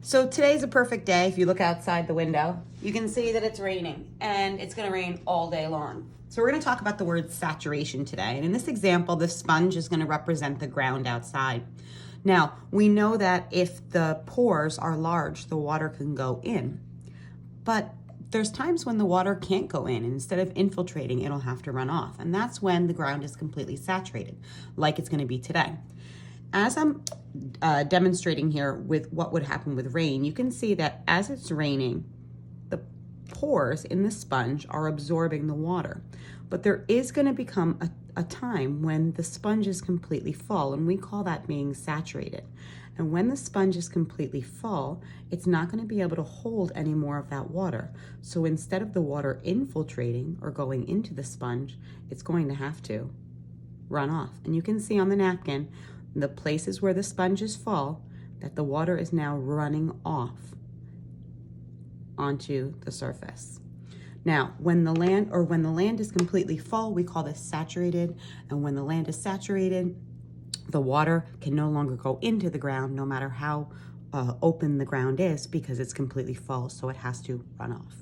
So today's a perfect day. If you look outside the window, you can see that it's raining, and it's gonna rain all day long. So we're gonna talk about the word saturation today. And in this example, the sponge is gonna represent the ground outside. Now, we know that if the pores are large, the water can go in. But there's times when the water can't go in, and instead of infiltrating, it'll have to run off. And that's when the ground is completely saturated, like it's gonna be today. As I'm demonstrating here with what would happen with rain, you can see that as it's raining, the pores in the sponge are absorbing the water. But there is going to become a time when the sponge is completely full, and we call that being saturated. And when the sponge is completely full, it's not going to be able to hold any more of that water. So instead of the water infiltrating or going into the sponge, it's going to have to run off. And you can see on the napkin, the places where the sponge is full, that the water is now running off onto the surface. Now, when the land is completely full, we call this saturated. And when the land is saturated, the water can no longer go into the ground, no matter how open the ground is, because it's completely full, so it has to run off.